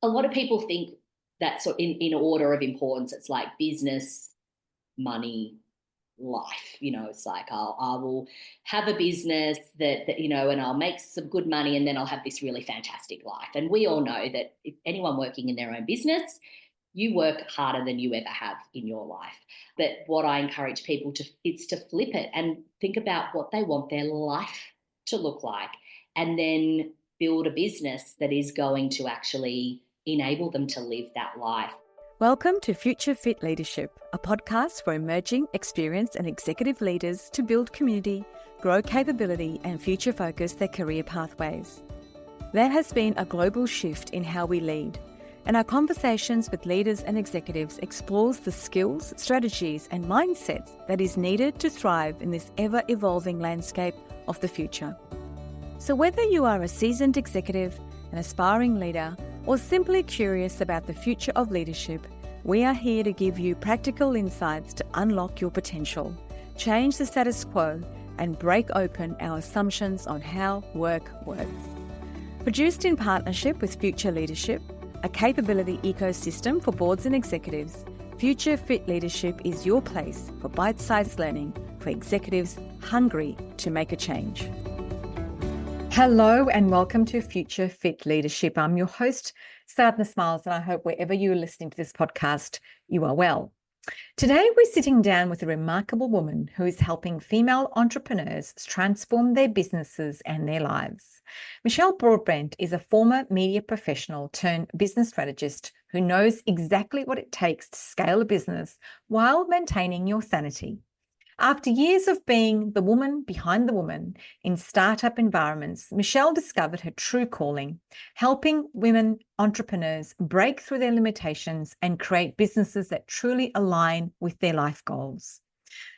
a lot of people think that sort in order of importance, it's like business, money, life. It's like I will have a business that and I'll make some good money and then I'll have this really fantastic life. And we all know that if anyone working in their own business, you work harder than you ever have in your life. But what I encourage people to it's to flip it and think about what they want their life to look like, and then build a business that is going to actually enable them to live that life. Welcome to Future Fit Leadership, a podcast for emerging, experienced and executive leaders to build community, grow capability and future focus their career pathways. There has been a global shift in how we lead, and our conversations with leaders and executives explores the skills, strategies and mindsets that is needed to thrive in this ever-evolving landscape of the future. So whether you are a seasoned executive, an aspiring leader, or simply curious about the future of leadership, we are here to give you practical insights to unlock your potential, change the status quo, and break open our assumptions on how work works. Produced in partnership with Future Leadership, a capability ecosystem for boards and executives, Future Fit Leadership is your place for bite-sized learning for executives hungry to make a change. Hello and welcome to Future Fit Leadership. I'm your host, Sadhna Smiles, and I hope wherever you're listening to this podcast, you are well. Today, we're sitting down with a remarkable woman who is helping female entrepreneurs transform their businesses and their lives. Michelle Broadbent is a former media professional turned business strategist who knows exactly what it takes to scale a business while maintaining your sanity. After years of being the woman behind the woman in startup environments, Michelle discovered her true calling, helping women entrepreneurs break through their limitations and create businesses that truly align with their life goals.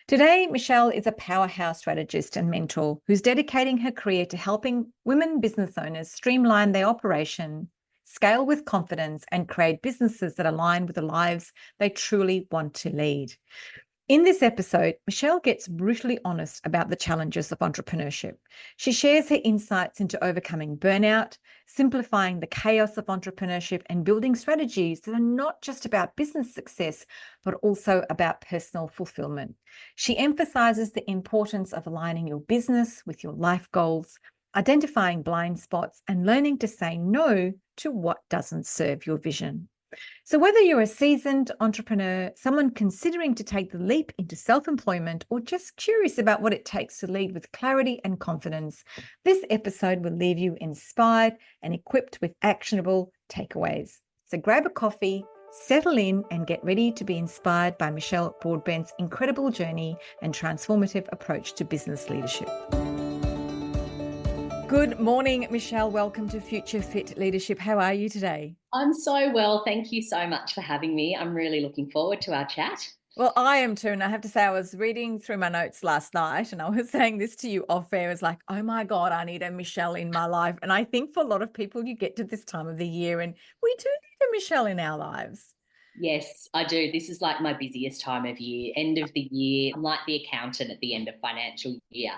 Today, Michelle is a powerhouse strategist and mentor who's dedicating her career to helping women business owners streamline their operation, scale with confidence, and create businesses that align with the lives they truly want to lead. In this episode, Michelle gets brutally honest about the challenges of entrepreneurship. She shares her insights into overcoming burnout, simplifying the chaos of entrepreneurship, and building strategies that are not just about business success, but also about personal fulfillment. She emphasizes the importance of aligning your business with your life goals, identifying blind spots, and learning to say no to what doesn't serve your vision. So whether you're a seasoned entrepreneur, someone considering to take the leap into self-employment, or just curious about what it takes to lead with clarity and confidence, this episode will leave you inspired and equipped with actionable takeaways. So grab a coffee, settle in, and get ready to be inspired by Michelle Broadbent's incredible journey and transformative approach to business leadership. Good morning, Michelle. Welcome to Future Fit Leadership. How are you today? I'm so well. Thank you so much for having me. I'm really looking forward to our chat. Well, I am too. And I have to say, I was reading through my notes last night and I was saying this to you off air. It's like, oh my God, I need a Michelle in my life. And I think for a lot of people, you get to this time of the year and we do need a Michelle in our lives. Yes, I do. This is like my busiest time of year, end of the year. I'm like the accountant at the end of financial year.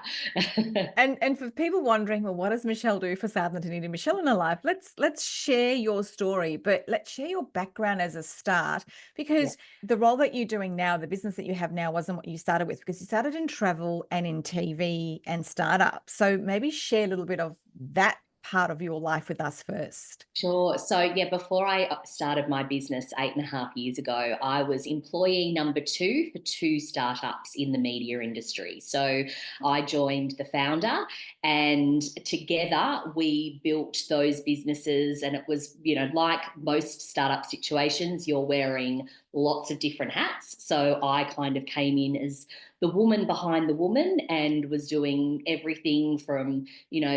And for people wondering, well, what does Michelle do for Southern to need a Michelle in her life? Let's share your story, but let's share your background as a start, because the role that you're doing now, the business that you have now, wasn't what you started with, because you started in travel and in TV and startup. So maybe share a little bit of that part of your life with us first. Sure. So before I started my business 8.5 years ago, I was employee number 2 for 2 startups in the media industry. So I joined the founder and together we built those businesses, and it was, like most startup situations, you're wearing lots of different hats. So I kind of came in as the woman behind the woman and was doing everything from,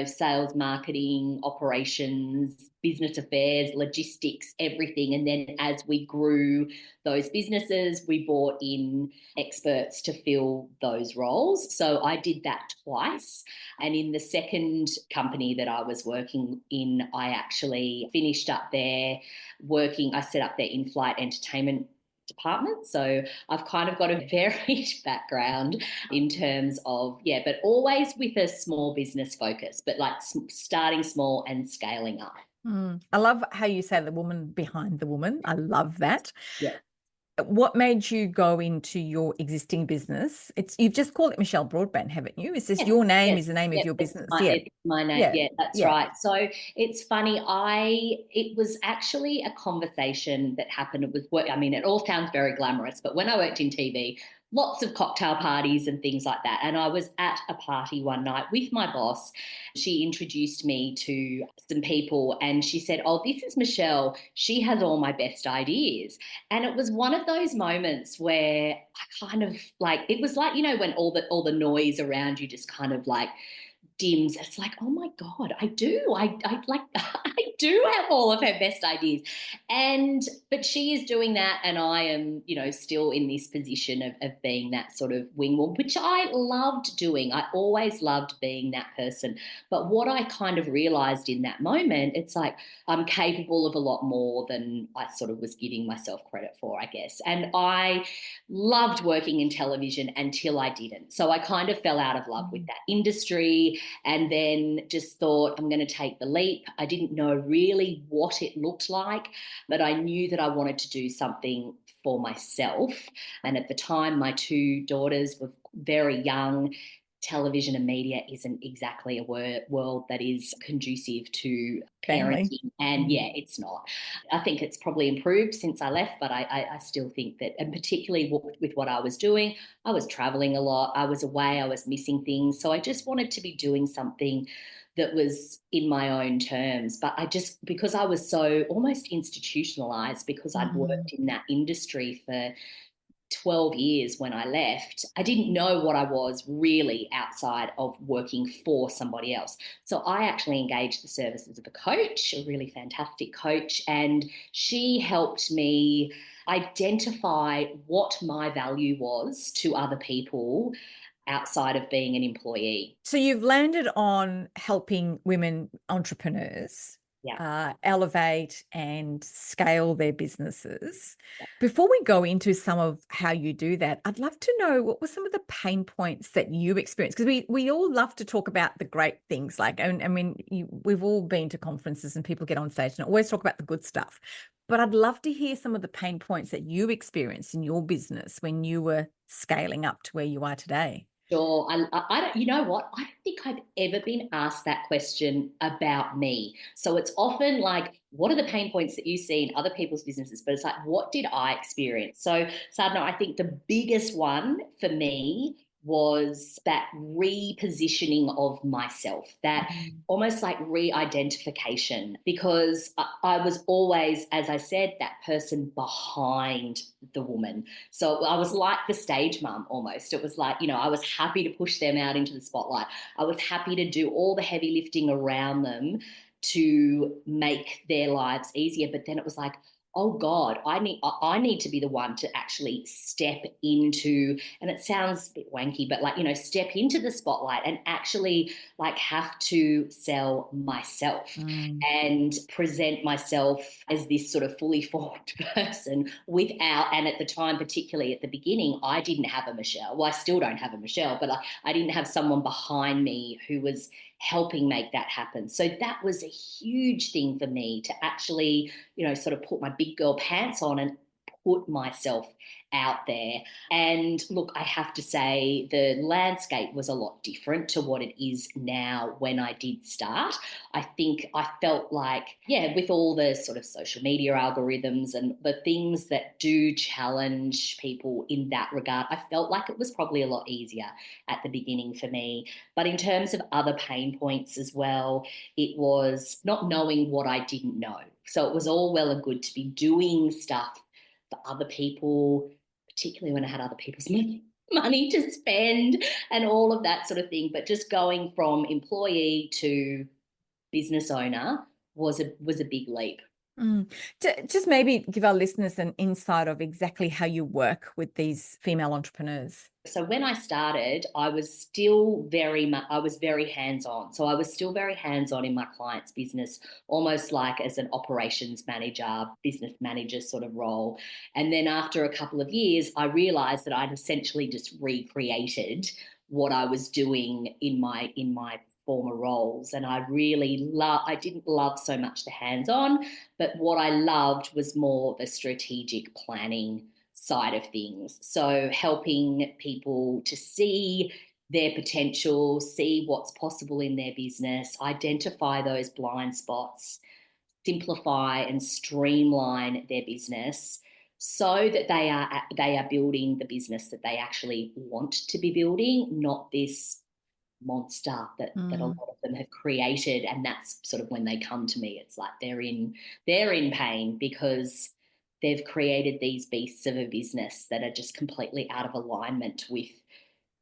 sales, marketing, operations, business affairs, logistics, everything. And then as we grew those businesses, we brought in experts to fill those roles. So I did that twice. And in the second company that I was working in, I actually finished up there working. I set up their in-flight entertainment department. So I've kind of got a varied background in terms of, but always with a small business focus, but like starting small and scaling up. I love how you say the woman behind the woman. I love that. Yeah. What made you go into your existing business? You've just called it Michelle Broadbent, haven't you? Is this Yes, your name? yes, Is the name of yep, your it's business? my Yeah, it's my name. yeah, Yeah, that's yeah. right. So it's funny. It was actually a conversation that happened. It was work. I mean, it all sounds very glamorous, but when I worked in TV, lots of cocktail parties and things like that. And I was at a party one night with my boss. She introduced me to some people and she said, "Oh, this is Michelle. She has all my best ideas." And it was one of those moments where I kind of like, it was like, when all the noise around you just kind of like dims. It's like, oh my God, I do. I like I do have all of her best ideas. But she is doing that and I am, still in this position of being that sort of wingwoman, which I loved doing. I always loved being that person. But what I kind of realized in that moment, it's like I'm capable of a lot more than I sort of was giving myself credit for, I guess. And I loved working in television until I didn't. So I kind of fell out of love with that industry and then just thought, I'm going to take the leap. I didn't know really what it looked like, but I knew that I wanted to do something for myself. And at the time, my two daughters were very young. Television and media isn't exactly a world that is conducive to Family. parenting. And yeah, it's not. I think it's probably improved since I left, but I still think that, and particularly with what I was doing, I was traveling a lot. I was away. I was missing things. So I just wanted to be doing something that was in my own terms. But because I was so almost institutionalized, because I'd Mhm. worked in that industry for 12 years when I left, I didn't know what I was really outside of working for somebody else. So I actually engaged the services of a coach, a really fantastic coach, and she helped me identify what my value was to other people outside of being an employee. So you've landed on helping women entrepreneurs Yeah. elevate and scale their businesses. Before we go into some of how you do that, I'd love to know what were some of the pain points that you experienced, because we all love to talk about the great things. Like, and I mean, we've all been to conferences and people get on stage and always talk about the good stuff. But I'd love to hear some of the pain points that you experienced in your business when you were scaling up to where you are today. Sure. I don't, you know what? I don't think I've ever been asked that question about me. So it's often like, what are the pain points that you see in other people's businesses? But it's like, what did I experience? So, Sadhana, I think the biggest one for me was that repositioning of myself, that Mm. almost like re-identification, because I was always, as I said, that person behind the woman. So I was like the stage mum almost. It was like, I was happy to push them out into the spotlight. I was happy to do all the heavy lifting around them to make their lives easier. But then it was like, oh God, I need to be the one to actually step into, and it sounds a bit wanky, but like, step into the spotlight and actually like have to sell myself Mm. and present myself as this sort of fully formed person without, and at the time, particularly at the beginning, I didn't have a Michelle. Well, I still don't have a Michelle, but I didn't have someone behind me who was helping make that happen. So that was a huge thing for me to actually, sort of put my big girl pants on and put myself out there. And look, I have to say the landscape was a lot different to what it is now when I did start. I think I felt like, yeah, with all the sort of social media algorithms and the things that do challenge people in that regard, I felt like it was probably a lot easier at the beginning for me. But in terms of other pain points as well, it was not knowing what I didn't know. So it was all well and good to be doing stuff for other people, particularly when I had other people's money to spend and all of that sort of thing. But just going from employee to business owner was a big leap. Mm. Just maybe give our listeners an insight of exactly how you work with these female entrepreneurs. So when I started, I was still I was very hands-on. So I was still very hands-on in my client's business, almost like as an operations manager, business manager sort of role. And then after a couple of years, I realized that I'd essentially just recreated what I was doing in my former roles. And I didn't love so much the hands-on, but what I loved was more the strategic planning side of things. So helping people to see their potential, see what's possible in their business, identify those blind spots, simplify and streamline their business so that they are building the business that they actually want to be building, not this monster that a lot of them have created. And that's sort of when they come to me, it's like they're in pain because they've created these beasts of a business that are just completely out of alignment with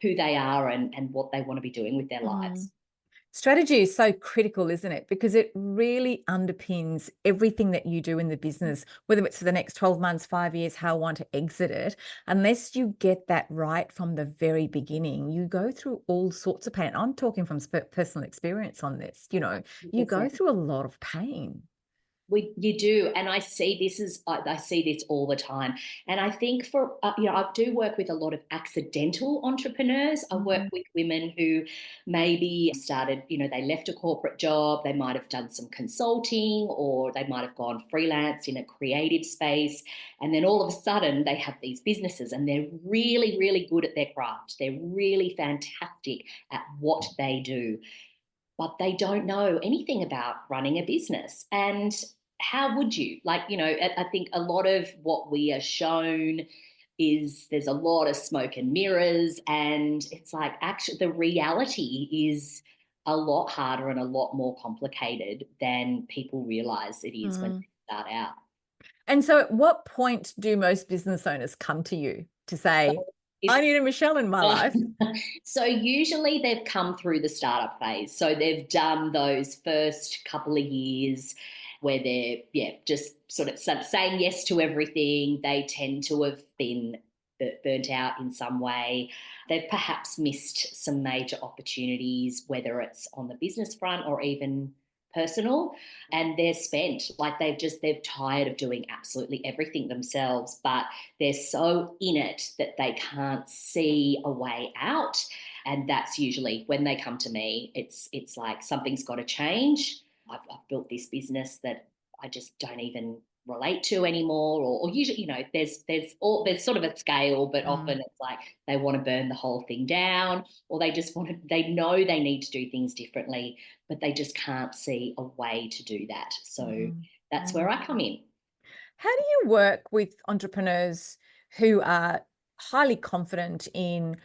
who they are and what they want to be doing with their lives. Strategy is so critical, isn't it? Because it really underpins everything that you do in the business, whether it's for the next 12 months, 5 years, how I want to exit it. Unless you get that right from the very beginning, you go through all sorts of pain. I'm talking from personal experience on this. You go through a lot of pain. You do, and I see this all the time, and I think I do work with a lot of accidental entrepreneurs. I work with women who maybe started, they left a corporate job, they might have done some consulting, or they might have gone freelance in a creative space, and then all of a sudden they have these businesses, and they're really, really good at their craft. They're really fantastic at what they do, but they don't know anything about running a business. And how would you? I think a lot of what we are shown is there's a lot of smoke and mirrors, and it's like actually the reality is a lot harder and a lot more complicated than people realize it is when they start out. And so at what point do most business owners come to you to say, I need a Michelle in my life? So usually they've come through the startup phase. So they've done those first couple of years where they're just sort of saying yes to everything. They tend to have been burnt out in some way. They've perhaps missed some major opportunities, whether it's on the business front or even personal, and they're spent. Like they're tired of doing absolutely everything themselves, but they're so in it that they can't see a way out. And that's usually when they come to me. It's like something's got to change. I've built this business that I just don't even relate to anymore, or usually, there's sort of a scale, but often it's like they want to burn the whole thing down, or they know they need to do things differently, but they just can't see a way to do that. So that's where I come in. How do you work with entrepreneurs who are highly confident in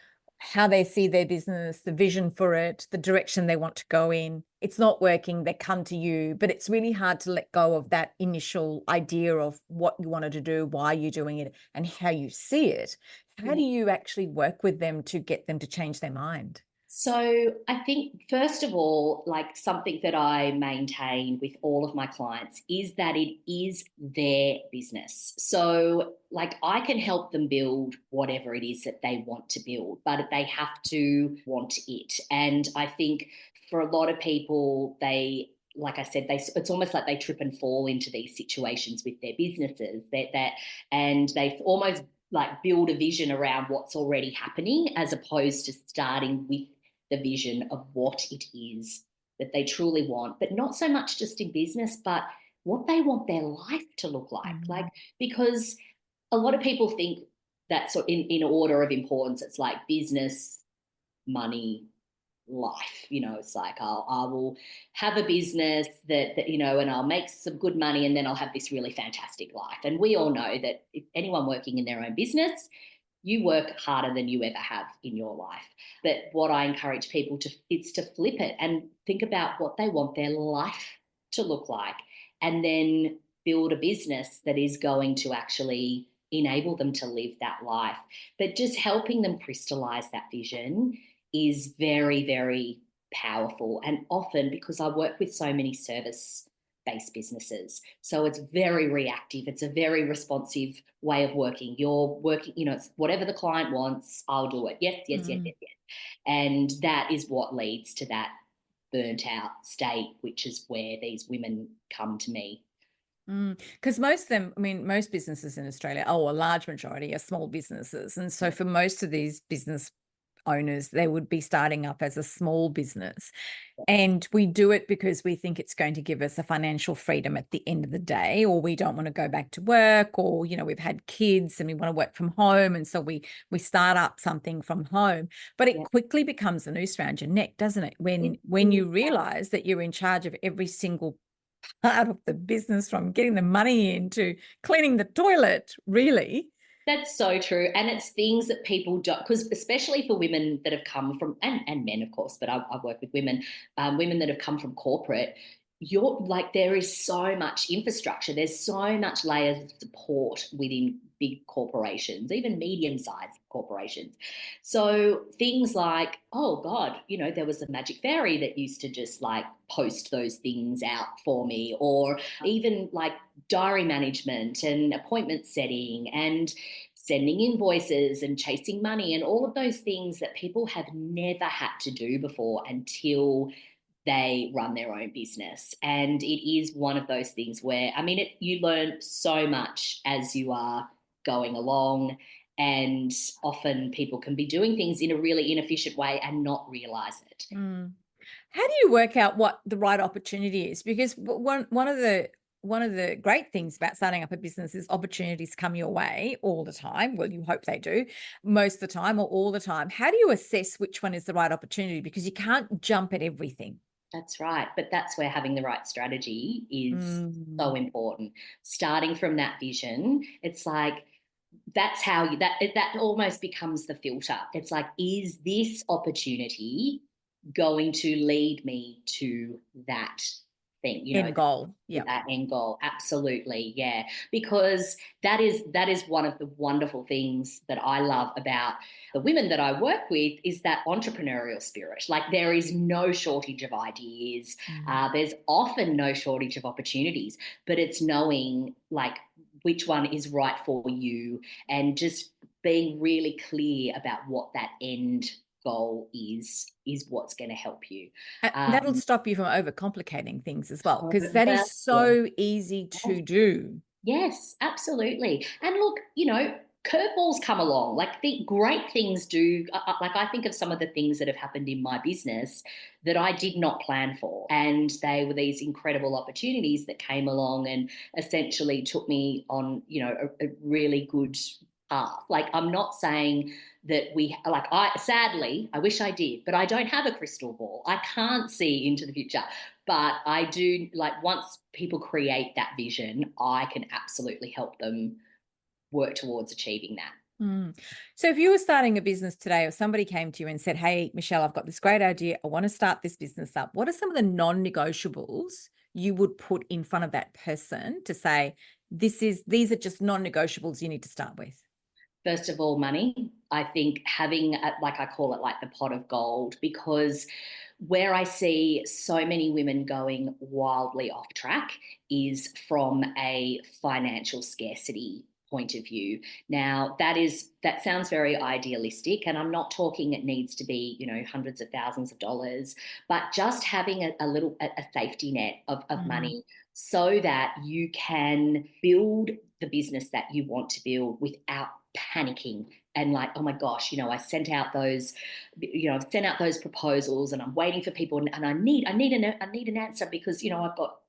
how they see their business, the vision for it, the direction they want to go in? It's not working, they come to you, but it's really hard to let go of that initial idea of what you wanted to do, why you're doing it, and how you see it. How do you actually work with them to get them to change their mind? So I think, first of all, like something that I maintain with all of my clients is that it is their business. So like I can help them build whatever it is that they want to build, but they have to want it. And I think for a lot of people, like I said, it's almost like they trip and fall into these situations with their businesses and they almost like build a vision around what's already happening as opposed to starting with the vision of what it is that they truly want, but not so much just in business, but what they want their life to look like. Like, because a lot of people think that sort in order of importance, it's like business, money, life. It's like I will have a business that and I'll make some good money, and then I'll have this really fantastic life. And we all know that if anyone working in their own business, you work harder than you ever have in your life. But what I encourage people it's to flip it and think about what they want their life to look like, and then build a business that is going to actually enable them to live that life. But just helping them crystallize that vision is very, very powerful. And often, because I work with so many service based businesses, so it's very reactive, it's a very responsive way of working. You're working, it's whatever the client wants, I'll do it. Yes, yes, yes, yes, yes. And that is what leads to that burnt out state, which is where these women come to me. Because most of them, I mean, most businesses in Australia, a large majority are small businesses. And so for most of these business owners, they would be starting up as a small business. Yes. And we do it because we think it's going to give us a financial freedom at the end of the day, or we don't want to go back to work, or, we've had kids and we want to work from home. And so we start up something from home. But it Yeah. quickly becomes a noose around your neck, doesn't it? It When is. you realize that you're in charge of every single part of the business, from getting the money in to cleaning the toilet, really. That's so true. And it's things that people don't, because especially for women that have come from, and men, of course, but I work with women, women that have come from corporate, you're like, there is so much infrastructure. There's so much layers of support within big corporations, even medium-sized corporations. So things like, oh God, there was a magic fairy that used to just like post those things out for me, or even like diary management and appointment setting and sending invoices and chasing money and all of those things that people have never had to do before until they run their own business. And it is one of those things where, I mean, you learn so much as you are going along. And often people can be doing things in a really inefficient way and not realize it. Mm. How do you work out what the right opportunity is? Because one of the great things about starting up a business is opportunities come your way all the time. Well, you hope they do most of the time, or all the time. How do you assess which one is the right opportunity? Because you can't jump at everything. That's right. But that's where having the right strategy is so Mm. important. Starting from that vision, it's like, that's how that almost becomes the filter. It's like, is this opportunity going to lead me to that thing, End goal. Yeah. that end goal? Absolutely, yeah. Because that is one of the wonderful things that I love about the women that I work with, is that entrepreneurial spirit. Like, there is no shortage of ideas. Mm. There's often no shortage of opportunities, but it's knowing like which one is right for you, and just being really clear about what that end goal is what's going to help you. That'll Um, stop you from overcomplicating things as well, oh, because that is well, yeah. so easy Yes, to do. yes, absolutely. And look, curveballs come along. Like, think great things do. Like, I think of some of the things that have happened in my business that I did not plan for, and they were these incredible opportunities that came along and essentially took me on, a really good path. Like, I'm not saying that sadly, I wish I did, but I don't have a crystal ball. I can't see into the future. But I do, like, once people create that vision, I can absolutely help them work towards achieving that. Mm. So if you were starting a business today, or somebody came to you and said, "Hey, Michelle, I've got this great idea. I want to start this business up." What are some of the non-negotiables you would put in front of that person to say, these are just non-negotiables you need to start with? First of all, money. I think having, like I call it, like the pot of gold, because where I see so many women going wildly off track is from a financial scarcity point of view. Now, that sounds very idealistic, and I'm not talking it needs to be, hundreds of thousands of dollars, but just having a little a safety net of Mm. money, so that you can build the business that you want to build without panicking and like, oh my gosh, I've sent out those proposals and I'm waiting for people, and I need an answer because I've got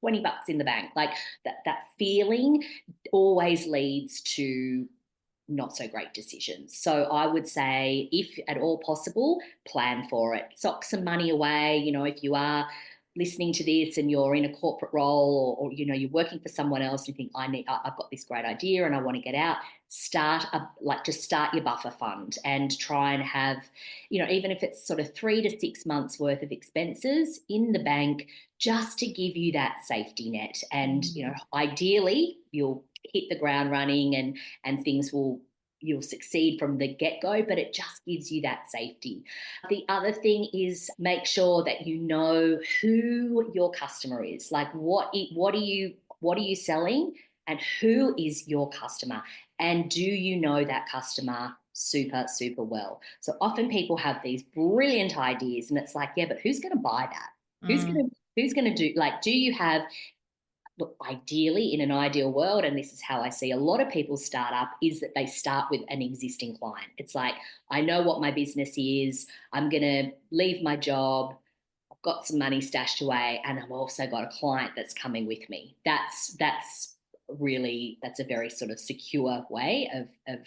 $20 in the bank. Like, that feeling always leads to not so great decisions. So I would say, if at all possible, plan for it. Sock some money away. If you are listening to this and you're in a corporate role, or you're working for someone else, and you think, I've got this great idea and I want to get out, just start your buffer fund and try and have, even if it's sort of 3 to 6 months worth of expenses in the bank, just to give you that safety net. And, Mm. ideally you'll hit the ground running, and you'll succeed from the get-go, but it just gives you that safety. The other thing is, make sure that you know who your customer is. Like, what are you selling, and who is your customer, and do you know that customer super, super well? So often people have these brilliant ideas, and it's like, yeah, but who's going to buy that? Who's Mm. going to who's going to do, like, do you have look, ideally, in an ideal world, and this is how I see a lot of people start up, is that they start with an existing client. It's like, I know what my business is. I'm going to leave my job. I've got some money stashed away, and I've also got a client that's coming with me. That's a very sort of secure way of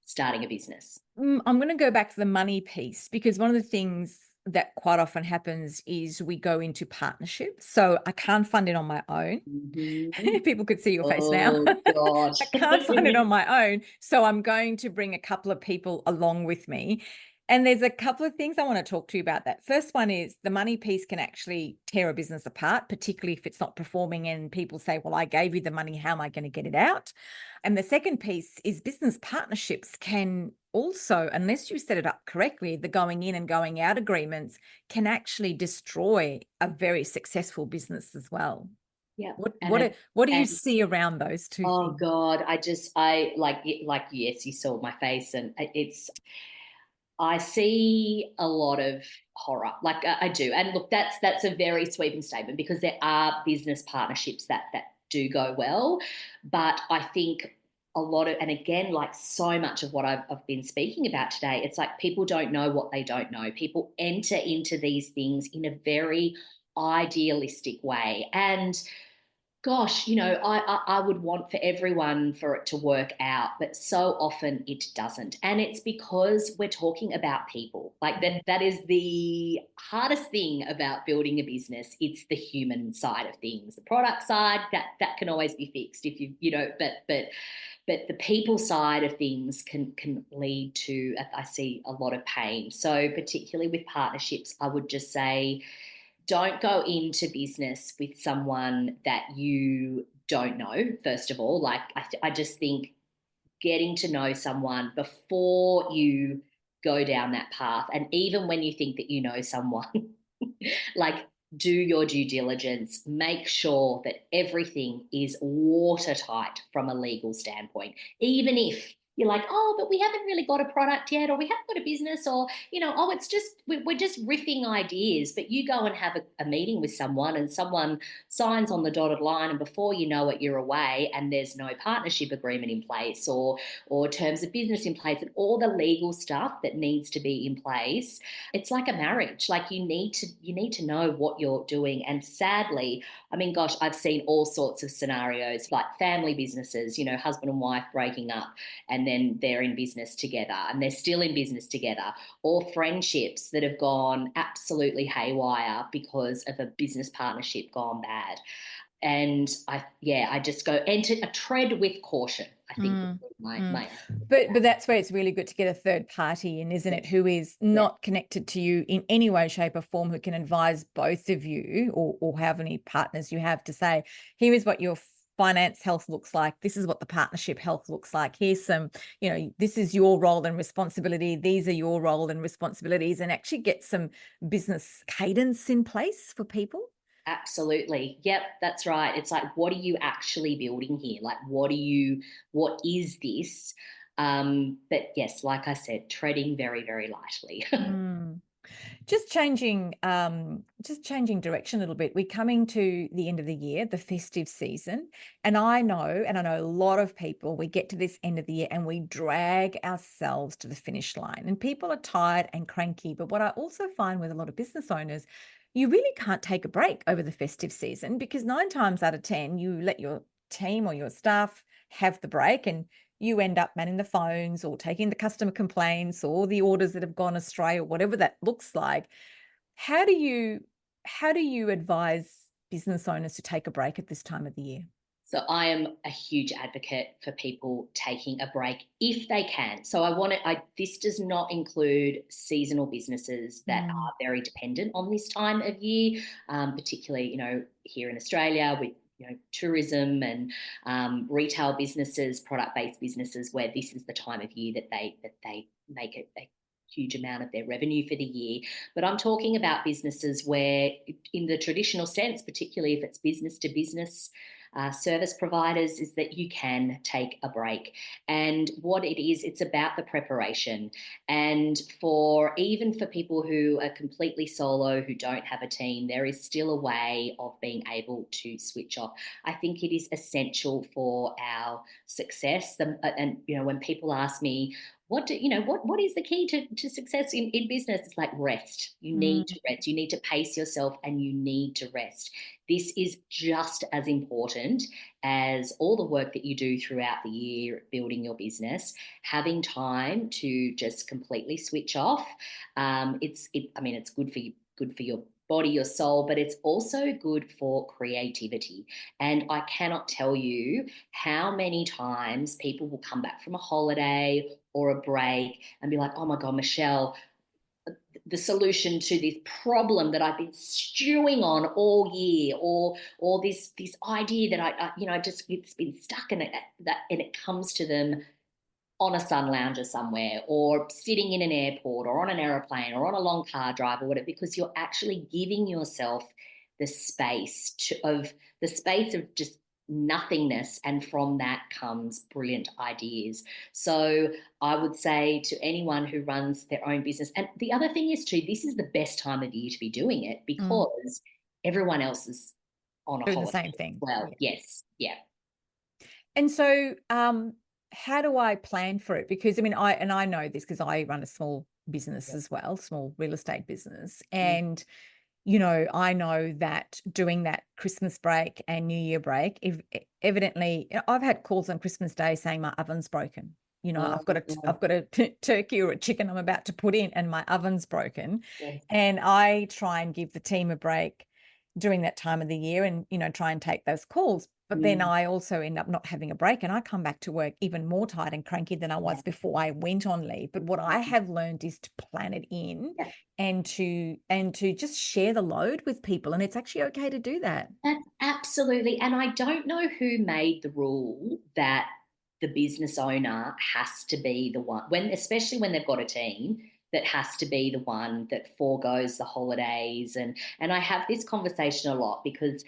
starting a business. I'm going to go back to the money piece, because one of the things that quite often happens is we go into partnership. So I can't fund it on my own. Mm-hmm. People could see your face now. Oh God. I can't fund it on my own. So I'm going to bring a couple of people along with me. And there's a couple of things I want to talk to you about that. First one is the money piece can actually tear a business apart, particularly if it's not performing and people say, well, I gave you the money, how am I going to get it out? And the second piece is business partnerships can also, unless you set it up correctly, the going in and going out agreements can actually destroy a very successful business as well. Yeah. What do you And see around those two oh things? God, I like yes, you saw my face, and I see a lot of horror. Like I do. And look, that's a very sweeping statement, because there are business partnerships that do go well. But I think a lot of, and again, like so much of what I've been speaking about today, it's like people don't know what they don't know. People enter into these things in a very idealistic way. And gosh, I would want for everyone for it to work out, but so often it doesn't. And it's because we're talking about people. Like that is the hardest thing about building a business. It's the human side of things. The product side, that can always be fixed if but the people side of things can lead to, I see, a lot of pain. So particularly with partnerships, I would just say, don't go into business with someone that you don't know, first of all. Like, I just think getting to know someone before you go down that path, and even when you think that you know someone, like, do your due diligence, make sure that everything is watertight from a legal standpoint. Even if you're like, oh, but we haven't really got a product yet, or we haven't got a business, or, oh, it's just, we're just riffing ideas. But you go and have a meeting with someone, and someone signs on the dotted line, and before you know it, you're away, and there's no partnership agreement in place, or terms of business in place, and all the legal stuff that needs to be in place. It's like a marriage. Like, you need to know what you're doing. And sadly, I mean, gosh, I've seen all sorts of scenarios, like family businesses, husband and wife breaking up, and then they're in business together, and they're still in business together, or friendships that have gone absolutely haywire because of a business partnership gone bad. And I just go, enter a tread with caution, I think would be my answer. But that's where it's really good to get a third party in, isn't it? Yes. Who is Yeah, not connected to you in any way, shape, or form, who can advise both of you, or how many partners you have, to say, here is what your finance health looks like. This is what the partnership health looks like. Here's some, this is your role and responsibility. These are your role and responsibilities, and actually get some business cadence in place for people. absolutely. Yep, that's right. It's like, what are you actually building here? Like, what is this? But yes, like I said, treading very, very lightly. Mm. Just changing direction a little bit. We're coming to the end of the year, the festive season, and I know a lot of people, we get to this end of the year and we drag ourselves to the finish line, and people are tired and cranky. But what I also find with a lot of business owners, you really can't take a break over the festive season, because 9 times out of 10, you let your team or your staff have the break, and you end up manning the phones or taking the customer complaints or the orders that have gone astray, or whatever that looks like. How do you advise business owners to take a break at this time of the year? So I am a huge advocate for people taking a break if they can. So this does not include seasonal businesses that Mm, are very dependent on this time of year, particularly, here in Australia with, tourism and retail businesses, product-based businesses, where this is the time of year that they make a huge amount of their revenue for the year. But I'm talking about businesses where, in the traditional sense, particularly if it's business to business, service providers is that you can take a break. And what it is, it's about the preparation. And even for people who are completely solo, who don't have a team, there is still a way of being able to switch off. I think it is essential for our success. And when people ask me, what is the key to success in business? It's like rest. You Mm. need to rest. You need to pace yourself and you need to rest. This is just as important as all the work that you do throughout the year building your business. Having time to just completely switch off. It's good for your body, your soul, but it's also good for creativity. And I cannot tell you how many times people will come back from a holiday or a break and be like, oh my God, Michelle, the solution to this problem that I've been stewing on all year, or this idea that it's been stuck in it, and it comes to them on a sun lounger somewhere, or sitting in an airport, or on an aeroplane, or on a long car drive, or whatever, because you're actually giving yourself the space of just nothingness, and from that comes brilliant ideas. So I would say to anyone who runs their own business, and the other thing is too, this is the best time of year to be doing it Mm. because everyone else is on a Doing the holiday same as thing. well. Yeah. Yes, yeah. And so, how do I plan for it? Because I know this because I run a small business as well, small real estate business. And, I know that doing that Christmas break and New Year break, if evidently I've had calls on Christmas Day saying my oven's broken. Oh, I've got a turkey or a chicken I'm about to put in and my oven's broken. yes. And I try and give the team a break during that time of the year and, try and take those calls. But then Mm, I also end up not having a break and I come back to work even more tired and cranky than I yeah. was before I went on leave. But what I have learned is to plan it in Yeah. and to just share the load with people. And it's actually okay to do that. That's absolutely. And I don't know who made the rule that the business owner has to be the one, especially when they've got a team, that has to be the one that foregoes the holidays. And I have this conversation a lot because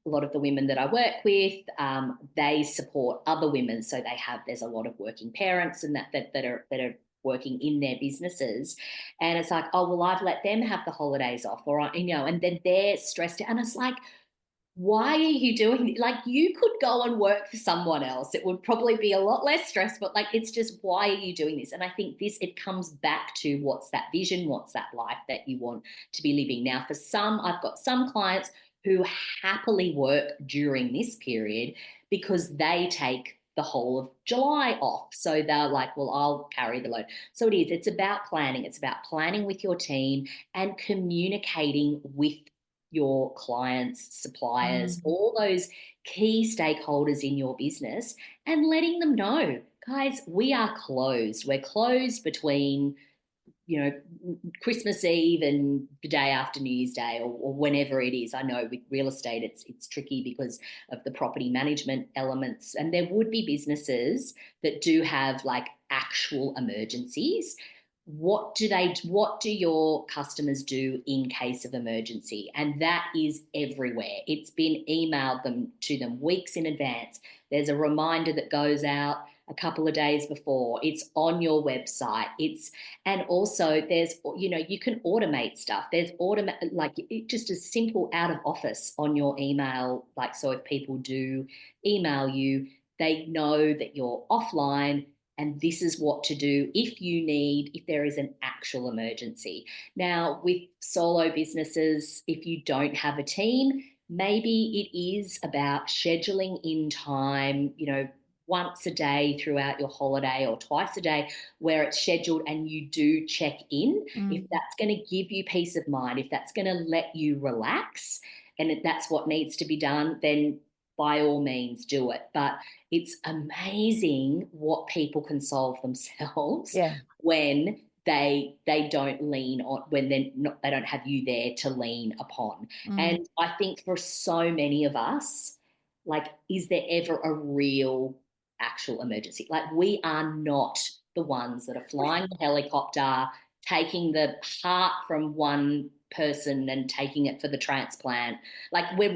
a lot of the women that I work with, they support other women. So there's a lot of working parents and that are working in their businesses. And it's like, oh, well, I've let them have the holidays off, and then they're stressed out. And it's like, why are you doing it? Like, you could go and work for someone else. It would probably be a lot less stressful. Like, it's just, why are you doing this? And I think it comes back to what's that vision, what's that life that you want to be living. Now, I've got some clients who happily work during this period because they take the whole of July off. So they're like, well, I'll carry the load. So it's about planning. It's about planning with your team and communicating with your clients, suppliers, Mm. all those key stakeholders in your business, and letting them know, guys, we are closed. We're closed between, you know, Christmas Eve and the day after New Year's Day, or whenever it is. I know with real estate, it's tricky because of the property management elements, and there would be businesses that do have like actual emergencies. What do your customers do in case of emergency? And that is everywhere. It's been emailed to them weeks in advance. There's a reminder that goes out a couple of days before. It's on your website. And also there's, you can automate stuff. There's just a simple out of office on your email. Like, so if people do email you, they know that you're offline and this is what to do if there is an actual emergency. Now, with solo businesses, if you don't have a team, maybe it is about scheduling in time, once a day throughout your holiday or twice a day where it's scheduled and you do check in. If Mm. that's going to give you peace of mind, if that's going to let you relax, and if that's what needs to be done, then by all means do it. But it's amazing what people can solve themselves Yeah. when they don't lean on, when they don't have you there to lean upon. Mm. And I think for so many of us, like, is there ever a real actual emergency? Like, we are not the ones that are flying the helicopter, taking the heart from one person and taking it for the transplant. Like, we're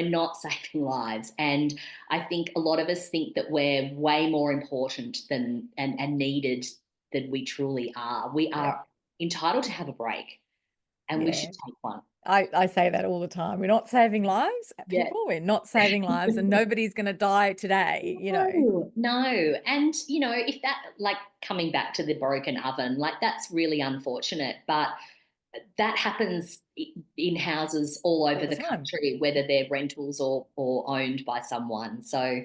not saving lives. And I think a lot of us think that we're way more important than and needed than we truly are. We Yeah. are entitled to have a break, and we should Yeah. take one. I say that all the time. We're not saving lives, Yeah. people. We're not saving lives, and nobody's going to die today, you know. No, no. And, if that, like, coming back to the broken oven, like, that's really unfortunate. But that happens in houses all All over the the time. country, whether they're rentals or owned by someone. So,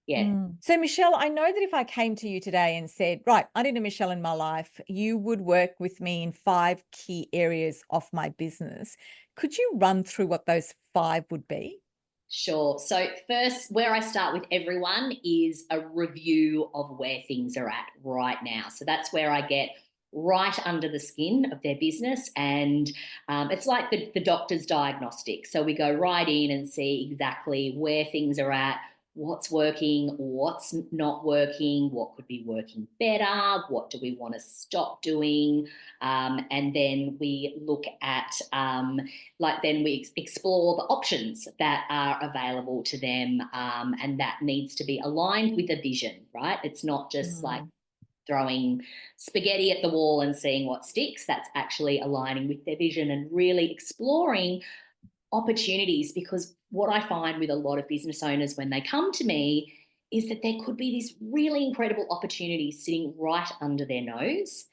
yeah. So, Michelle, I know that if I came to you today and said, right, I need a Michelle in my life, you would work with me in 5 key areas of my business. Could you run through what those 5 would be? Sure. So, first, where I start with everyone is a review of where things are at right now. So, that's where I get right under the skin of their business. And it's like the doctor's diagnostic. So, we go right in and see exactly where things are at, what's working, what's not working, what could be working better, what do we want to stop doing. And then we look at then we explore the options that are available to them, and that needs to be aligned with a vision, right? It's not just like Mm, throwing spaghetti at the wall and seeing what sticks. That's actually aligning with their vision and really exploring opportunities, because what I find with a lot of business owners when they come to me is that there could be this really incredible opportunity sitting right under their nose,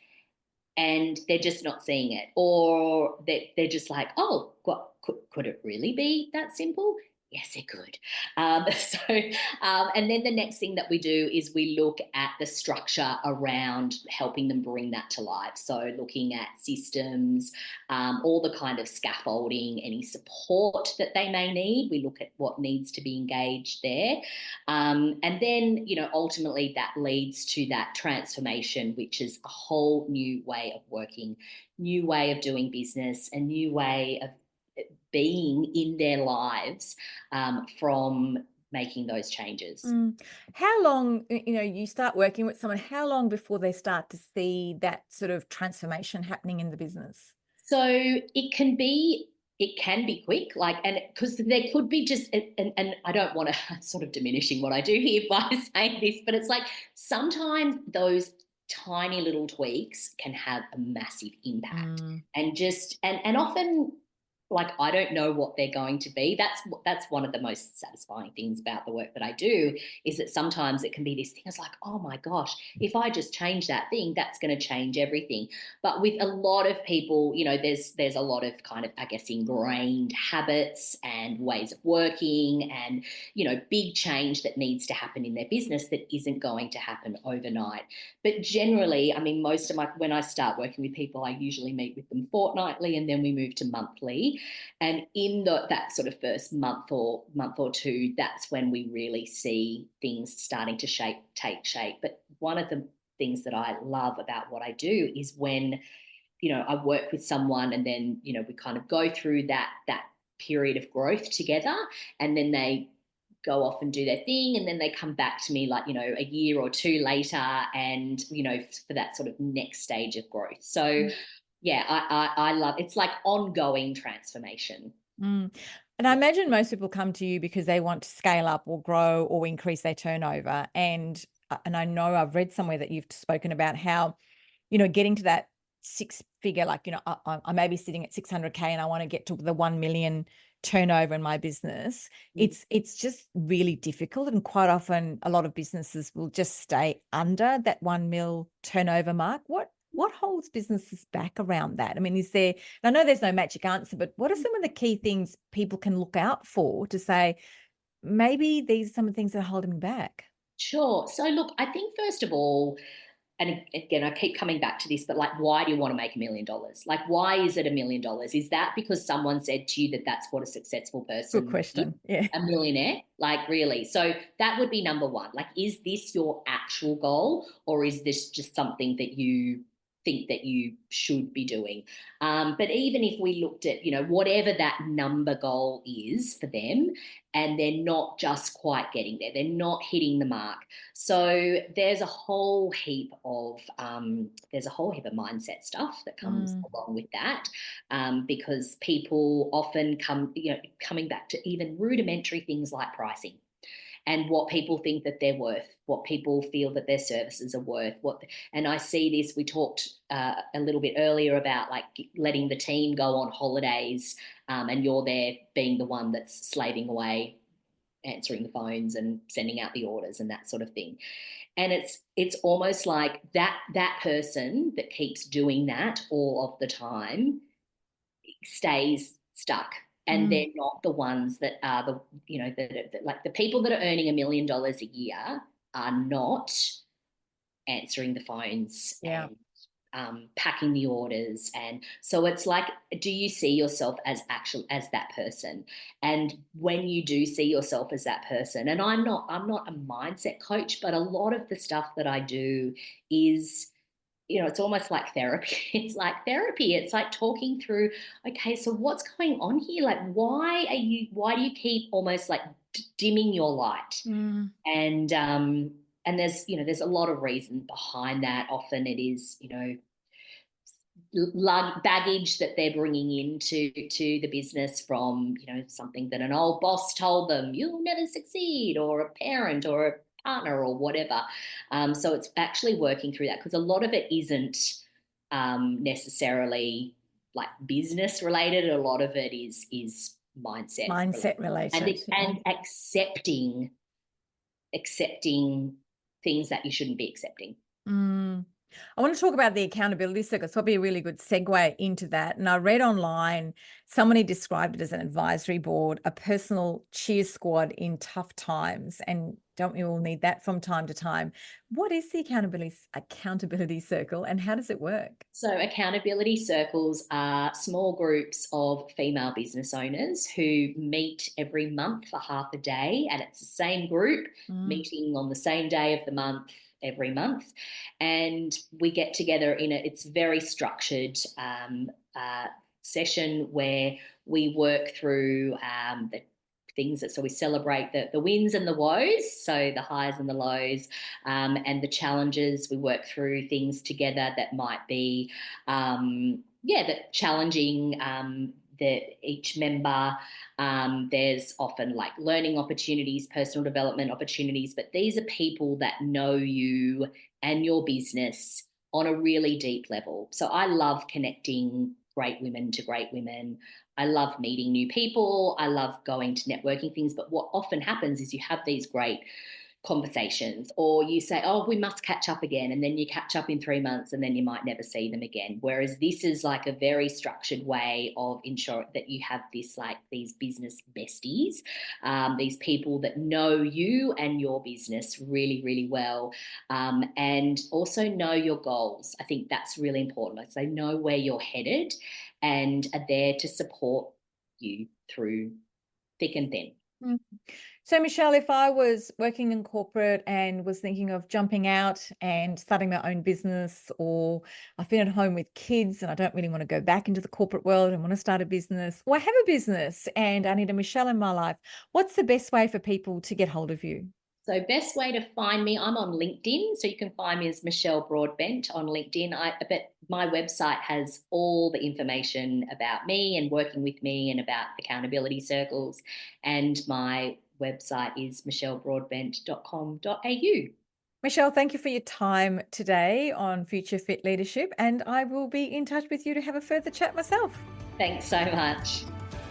and they're just not seeing it, or they're just like, oh, what could it really be that simple? Yes, it could. And then the next thing that we do is we look at the structure around helping them bring that to life. So looking at systems, all the kind of scaffolding, any support that they may need. We look at what needs to be engaged there. And then, ultimately that leads to that transformation, which is a whole new way of working, new way of doing business, a new way of being in their lives, from making those changes. mm. How long, you start working with someone, how long before they start to see that sort of transformation happening in the business? So it can be quick, like, and because there could be just, and I don't want to sort of diminishing what I do here by saying this, but it's like sometimes those tiny little tweaks can have a massive impact, Mm, and just and often, like, I don't know what they're going to be. That's one of the most satisfying things about the work that I do, is that sometimes it can be this thing. It's like, oh my gosh, if I just change that thing, that's going to change everything. But with a lot of people, there's a lot of kind of, I guess, ingrained habits and ways of working, and big change that needs to happen in their business that isn't going to happen overnight. But generally, I mean, when I start working with people, I usually meet with them fortnightly, and then we move to monthly. And in that sort of first month or two, that's when we really see things starting to take shape. But one of the things that I love about what I do is when, I work with someone, and then, we kind of go through that period of growth together, and then they go off and do their thing, and then they come back to me, like, a year or two later, and, for that sort of next stage of growth. So yeah, I love, it's like ongoing transformation. mm. And I imagine most people come to you because they want to scale up or grow or increase their turnover. And I know I've read somewhere that you've spoken about how, getting to that 6 figure, like, I may be sitting at 600K and I want to get to the 1 million turnover in my business. Mm. It's just really difficult. And quite often a lot of businesses will just stay under that 1 mil turnover mark. What holds businesses back around that? I mean, I know there's no magic answer, but what are some of the key things people can look out for to say, maybe these are some of the things that are holding me back? Sure. So look, I think first of all, and again, I keep coming back to this, but like, why do you want to make $1 million? Like, why is it $1 million? Is that because someone said to you that that's what a successful Good person is, question. Yeah. a millionaire? Like, really? So that would be number one. Like, is this your actual goal, or is this just something that you think that you should be doing. But even if we looked at, whatever that number goal is for them, and they're not just quite getting there, they're not hitting the mark. So there's a whole heap of mindset stuff that comes along with that, because people often coming back to even rudimentary things like pricing and what people think that they're worth, what people feel that their services are worth. And I see this, we talked a little bit earlier about like letting the team go on holidays, and you're there being the one that's slaving away, answering the phones and sending out the orders and that sort of thing. And it's almost like that person that keeps doing that all of the time stays stuck, and they're not the ones that are like the people that are earning $1 million a year are not answering the phones and packing the orders. And so it's like, do you see yourself as that person? And when you do see yourself as that person, and I'm not a mindset coach, but a lot of the stuff that I do is, it's almost like therapy. It's like therapy. It's like talking through, okay, so what's going on here? Like, why do you keep almost like dimming your light? And there's a lot of reason behind that. Often it is, baggage that they're bringing into the business from, something that an old boss told them, you'll never succeed, or a parent or a partner or whatever. So it's actually working through that, because a lot of it isn't necessarily like business related. A lot of it is mindset related. And accepting things that you shouldn't be accepting. I want to talk about the accountability circle. It's probably a really good segue into that. And I read online, somebody described it as an advisory board, a personal cheer squad in tough times. And don't we all need that from time to time? What is the accountability circle, and how does it work? So accountability circles are small groups of female business owners who meet every month for half a day, and it's the same group meeting on the same day of the month every month, and we get together it's very structured session where we work through the things so we celebrate the wins and the woes, so the highs and the lows, and the challenges. We work through things together that might be that challenging each member. There's often like learning opportunities, personal development opportunities, but these are people that know you and your business on a really deep level. So I love connecting great women to great women. I love meeting new people. I love going to networking things. But what often happens is you have these great conversations, or you say, oh, we must catch up again, and then you catch up in 3 months and then you might never see them again. Whereas this is like a very structured way of ensuring that you have these business besties, these people that know you and your business really, really well, and also know your goals. I think that's really important. Like, they know where you're headed and are there to support you through thick and thin. So, Michelle, if I was working in corporate and was thinking of jumping out and starting my own business, or I've been at home with kids and I don't really want to go back into the corporate world and want to start a business, or I have a business and I need a Michelle in my life, what's the best way for people to get hold of you? So best way to find me, I'm on LinkedIn. So you can find me as Michelle Broadbent on LinkedIn. But my website has all the information about me and working with me and about accountability circles. And my website is michellebroadbent.com.au. Michelle, thank you for your time today on Future Fit Leadership, and I will be in touch with you to have a further chat myself. Thanks so much.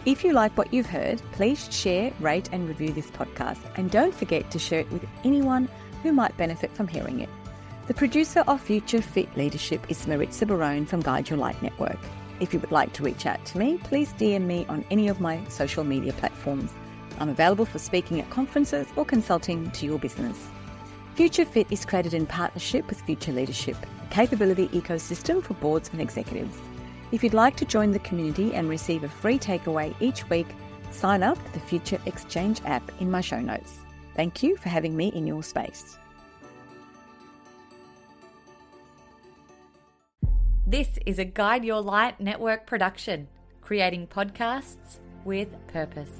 If you like what you've heard, please share, rate and review this podcast, and don't forget to share it with anyone who might benefit from hearing it. The producer of Future Fit Leadership is Maritza Barone from Guide Your Light Network. If you would like to reach out to me, please DM me on any of my social media platforms. I'm available for speaking at conferences or consulting to your business. Future Fit is created in partnership with Future Leadership, a capability ecosystem for boards and executives. If you'd like to join the community and receive a free takeaway each week, sign up to the Future Exchange app in my show notes. Thank you for having me in your space. This is a Guide Your Light network production, creating podcasts with purpose.